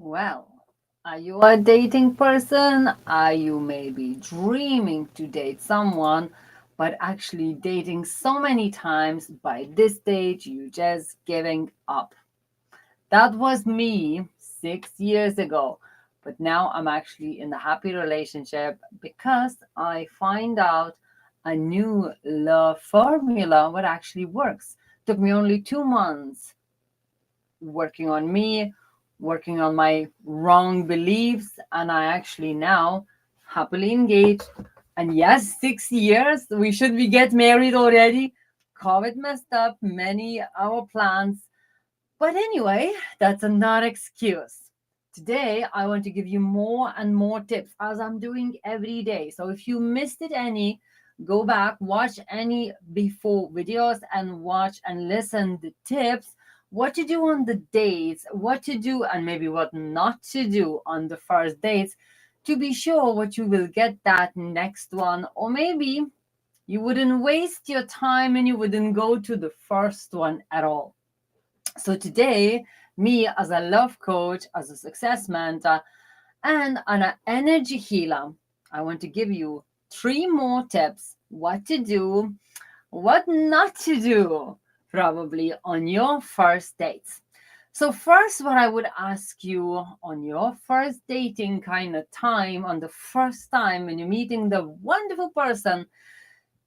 Well, are you a dating person? Are you maybe dreaming to date someone, but actually dating so many times by this stage you just giving up? That was me 6 years ago. But now I'm actually in a happy relationship because I find out a new love formula what actually works. Took me only 2 months working on me, working on my wrong beliefs, and I actually now happily engaged. And yes, 6 years, we should be get married already. COVID messed up many our plans. But anyway, that's not excuse. Today, I want to give you more and more tips as I'm doing every day. So if you missed it any, go back, watch any before videos and watch and listen the tips, what to do on the dates, what to do and maybe what not to do on the first dates to be sure what you will get that next one, or maybe you wouldn't waste your time and you wouldn't go to the first one at all. So today, me as a love coach, as a success mentor, and an energy healer, I want to give you three more tips what to do, what not to do, probably on your first dates. So, first, what I would ask you on your first dating kind of time, on the first time when you're meeting the wonderful person,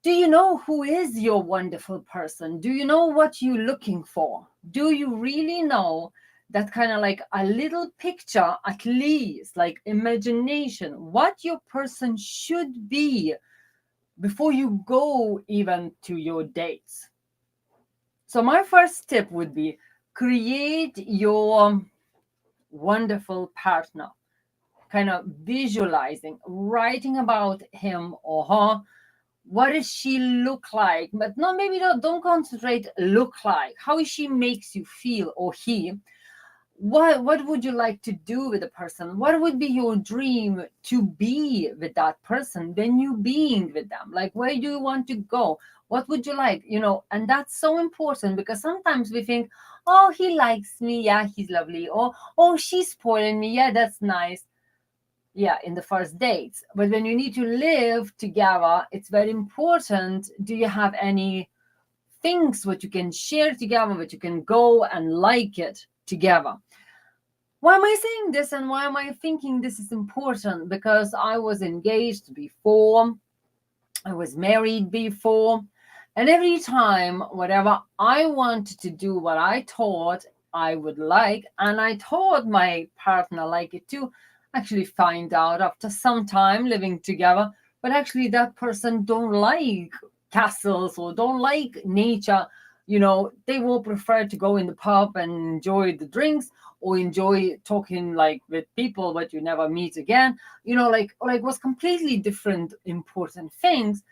do you know who is your wonderful person? Do you know what you're looking for? Do you really know that kind of like a little picture, at least like imagination, what your person should be before you go even to your dates? So, my first tip would be create your wonderful partner, kind of visualizing, writing about him or her. What does she look like? But no, maybe don't concentrate look like. How she makes you feel, or he. What would you like to do with a person? What would be your dream to be with that person when you being with them? Like where do you want to go? What would you like? And that's so important because sometimes we think, oh, he likes me, yeah, he's lovely. Or oh, she's spoiling me, yeah, that's nice, yeah, in the first dates. But when you need to live together, it's very important. Do you have any things what you can share together, what you can go and like it together? Why am I saying this and why am I thinking this is important? Because I was engaged before, I was married before, and every time whatever I wanted to do, what I thought I would like, and I thought my partner like it too, actually find out after some time living together, but actually that person don't like castles or don't like nature. They will prefer to go in the pub and enjoy the drinks or enjoy talking like with people but you never meet again. Like was completely different important things.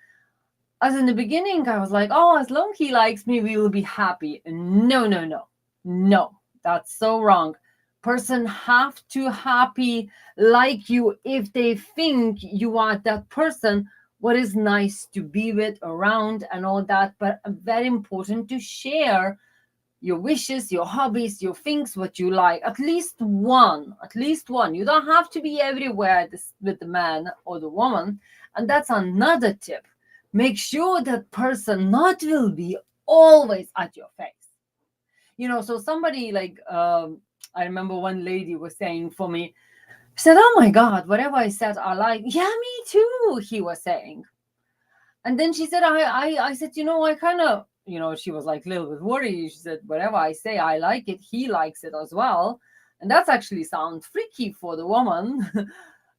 As in the beginning, I was like, oh, as long he likes me, we will be happy. No, no, no, no. That's so wrong. Person have to happy like you if they think you are that person. What is nice to be with, around, and all that. But very important to share your wishes, your hobbies, your things, what you like. At least one. At least one. You don't have to be everywhere with the man or the woman. And that's another tip. Make sure that person not will be always at your face. So somebody like I remember one lady was saying for me, said, "Oh my God, whatever I said, I like." Yeah, me too. He was saying, and then she said, I said, I kind of, she was like a little bit worried. She said, whatever I say, I like it. He likes it as well. And that's actually sounds freaky for the woman.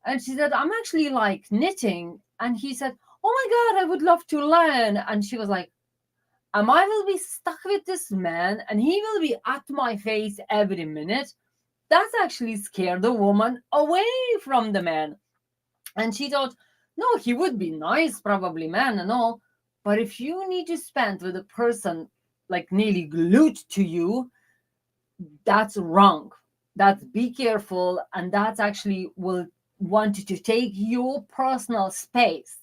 And she said, I'm actually like knitting. And he said, oh my God, I would love to learn. And she was like, I will be stuck with this man and he will be at my face every minute. That's actually scared the woman away from the man. And she thought, no, he would be nice, probably man and all. But if you need to spend with a person like nearly glued to you, that's wrong. That's be careful. And that's actually will want you to take your personal space.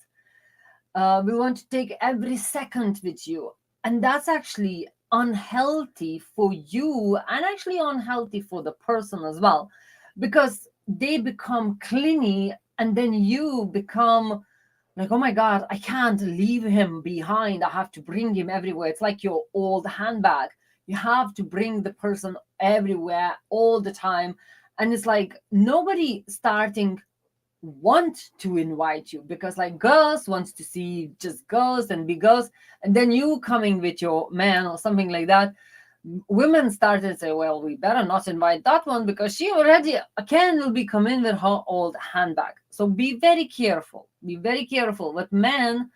We want to take every second with you. And that's actually unhealthy for you and actually unhealthy for the person as well. because they become clingy, and then you become like, oh my God, I can't leave him behind. I have to bring him everywhere. It's like your old handbag. You have to bring the person everywhere all the time. And it's like nobody starting want to invite you, because like girls wants to see just girls and be girls, and then you coming with your man or something like that. Women started to say, well, we better not invite that one because she already again will be coming with her old handbag. So be very careful, be very careful with men.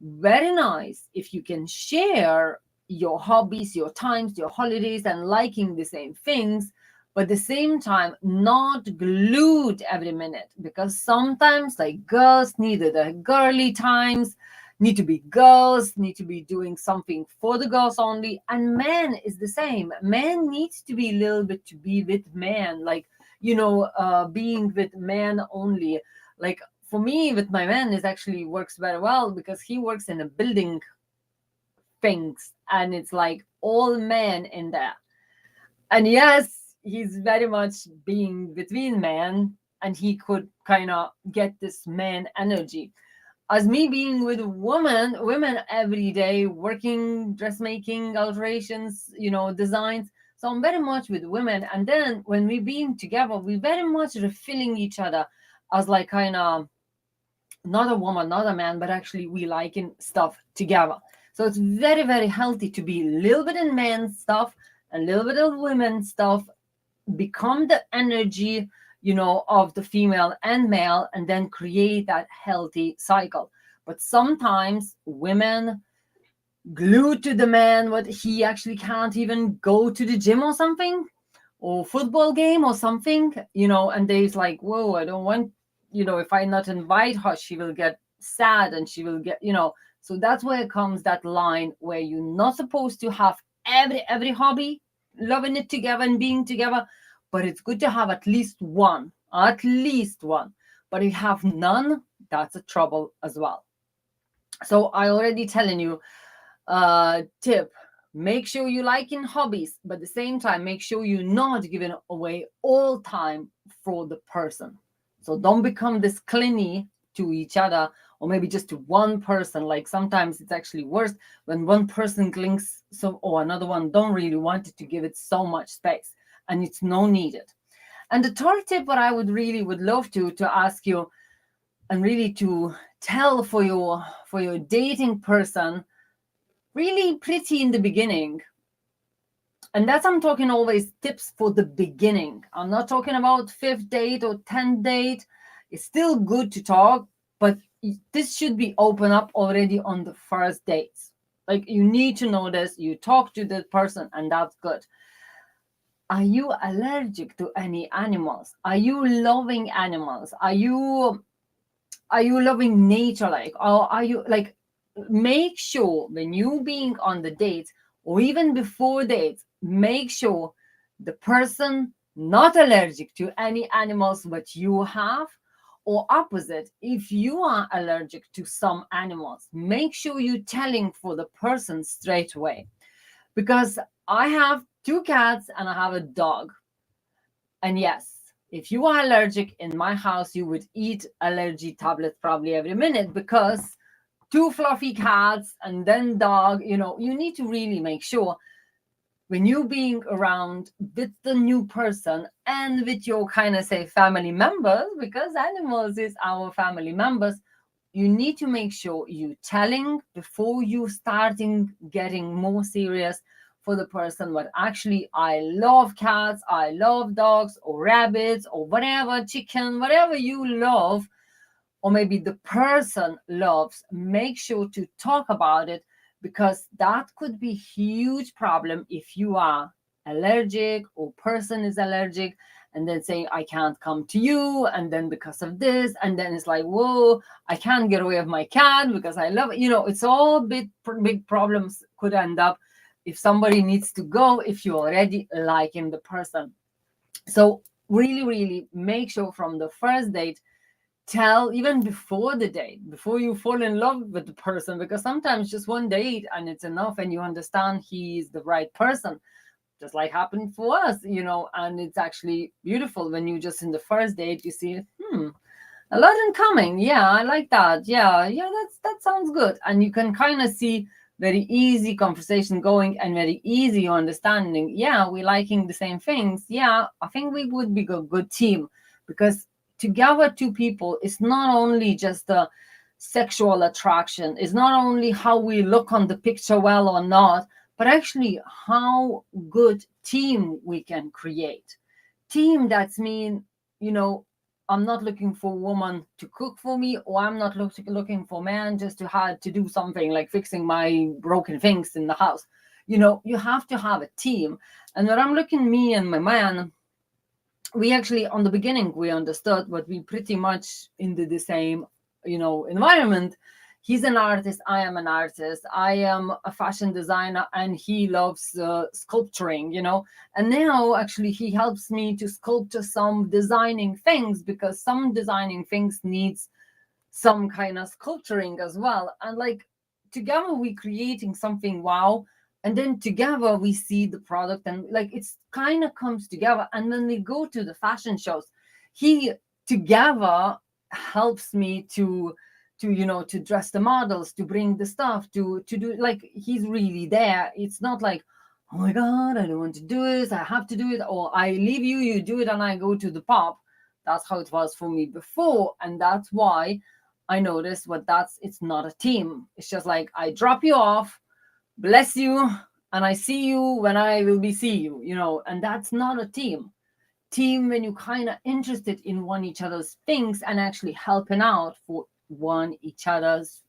Very nice if you can share your hobbies, your times, your holidays, and liking the same things, but at the same time not glued every minute, because sometimes like girls need the girly times, need to be girls, need to be doing something for the girls only, and men is the same. Men needs to be a little bit to be with men, like, being with men only. Like for me with my man is actually works very well because he works in a building things, and it's like all men in there. And yes, he's very much being between men, and he could kind of get this man energy. As me being with women every day, working, dressmaking, alterations, designs. So I'm very much with women. And then when we being together, we very much refilling each other as like kind of not a woman, not a man, but actually we liking stuff together. So it's very, very healthy to be a little bit in men's stuff, a little bit of women's stuff, become the energy, of the female and male, and then create that healthy cycle. But sometimes women glued to the man, what he actually can't even go to the gym or something, or football game or something, and they's like, whoa, I don't want, if I not invite her, she will get sad and she will get, so that's where it comes that line where you're not supposed to have every hobby, loving it together and being together, but it's good to have at least one. But if you have none, that's a trouble as well. So I already telling you, tip, make sure you liking hobbies, but at the same time make sure you're not giving away all time for the person. So don't become this clingy to each other, or maybe just to one person. Like sometimes it's actually worse when one person clings, so or another one don't really want it to give it so much space, and it's no needed. And the third tip, what I would love to ask you, and really to tell for your dating person, really pretty in the beginning. And that's, I'm talking always tips for the beginning. I'm not talking about fifth date or 10th date. It's still good to talk, but this should be open up already on the first dates. Like you need to know this, you talk to the person, and that's good. Are you allergic to any animals? Are you loving animals? Are you loving nature, like, or are you like, make sure when you being on the dates or even before dates, make sure the person not allergic to any animals but you have, or opposite, if you are allergic to some animals, make sure you telling for the person straight away. Because I have two cats and I have a dog, and yes, if you are allergic in my house, you would eat allergy tablets probably every minute, because two fluffy cats and then dog, you need to really make sure when you being around with the new person and with your kind of say family members, because animals is our family members, you need to make sure you telling before you starting getting more serious for the person, but actually I love cats, I love dogs or rabbits or whatever, chicken, whatever you love, or maybe the person loves, make sure to talk about it, because that could be huge problem if you are allergic or person is allergic, and then saying I can't come to you, and then because of this, and then it's like, whoa, I can't get away with my cat because I love it. It's all big problems could end up if somebody needs to go if you already liking the person. So really, really make sure from the first date, tell even before the date, before you fall in love with the person, because sometimes just one date and it's enough and you understand he's the right person. just like happened for us, and it's actually beautiful when you just in the first date you see, a lot in coming. Yeah, I like that. Yeah, that sounds good. And you can kind of see very easy conversation going and very easy understanding. Yeah, we liking the same things. Yeah, I think we would be a good team, because together two people is not only just a sexual attraction, it's not only how we look on the picture well or not, but actually how good team we can create. Team that's mean, you know, I'm not looking for a woman to cook for me, or I'm not looking for a man just to have to do something like fixing my broken things in the house. You have to have a team. And when I'm looking me and my man, we actually on the beginning we understood, but we pretty much into the same environment. He's an artist, I am an artist, I am a fashion designer, and he loves sculpturing, and now actually he helps me to sculpture some designing things, because some designing things needs some kind of sculpturing as well. And like together we creating something wow, and then together we see the product, and like it's kind of comes together. And when we go to the fashion shows, he together helps me to dress the models, to bring the stuff, to do, like he's really there. It's not like, oh my god, I don't want to do this, I have to do it, or I leave you, you do it, and I go to the pub. That's how it was for me before, and that's why I noticed it's not a team. It's just like I drop you off, bless you, and I see you when I will be see you, and that's not a team. Team when you kind of interested in one each other's things and actually helping out for one each other's,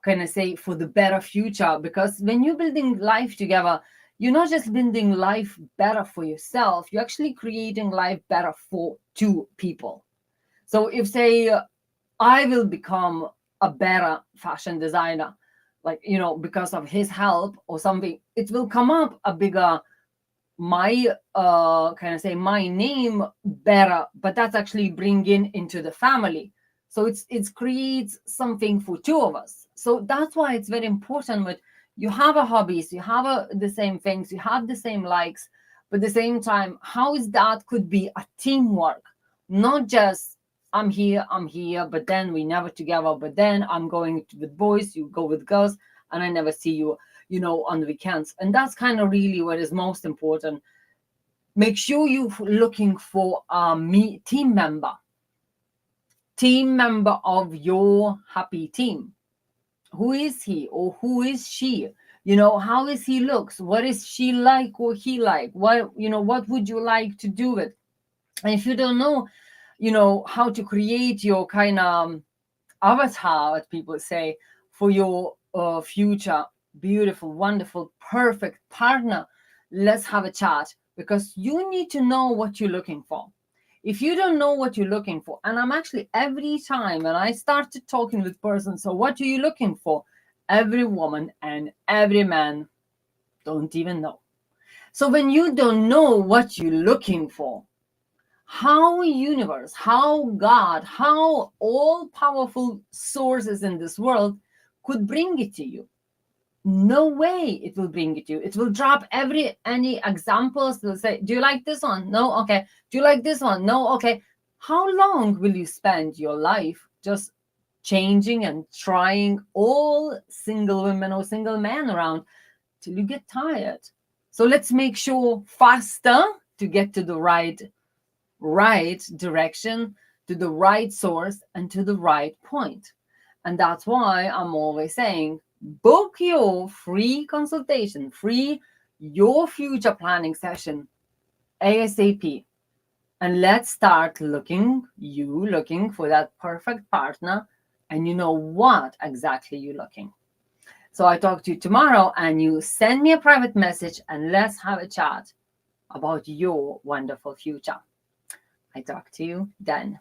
kind of say for the better future. Because when you're building life together, you're not just building life better for yourself, you're actually creating life better for two people. So if say I will become a better fashion designer, like because of his help or something, it will come up a bigger my kind of say my name better, but that's actually bringing into the family. So it creates something for two of us. So that's why it's very important with you have a hobbies, you have the same things, you have the same likes, but at the same time, how is that could be a teamwork, not just I'm here, but then we never together, but then I'm going with boys, you go with girls, and I never see you, on the weekends. And that's kind of really what is most important. Make sure you're looking for a team member of your happy team. Who is he or who is she? How is he looks? What is she like or he like? What would you like to do with? And if you don't know, how to create your kind of avatar, what people say, for your future beautiful, wonderful, perfect partner, let's have a chat, because you need to know what you're looking for. If you don't know what you're looking for, and I'm actually every time when I started talking with persons, so what are you looking for? Every woman and every man don't even know. So when you don't know what you're looking for, how universe, how God, how all powerful sources in this world could bring it to you? No way it will bring it to you. It will drop any examples. They'll say, do you like this one? No. Okay. Do you like this one? No. Okay. How long will you spend your life just changing and trying all single women or single men around till you get tired? So let's make sure faster to get to the right direction, to the right source, and to the right point. And that's why I'm always saying, book your free consultation, your future planning session ASAP. And let's start looking for that perfect partner, and you know what exactly you're looking. So I talk to you tomorrow, and you send me a private message, and let's have a chat about your wonderful future. I talk to you then.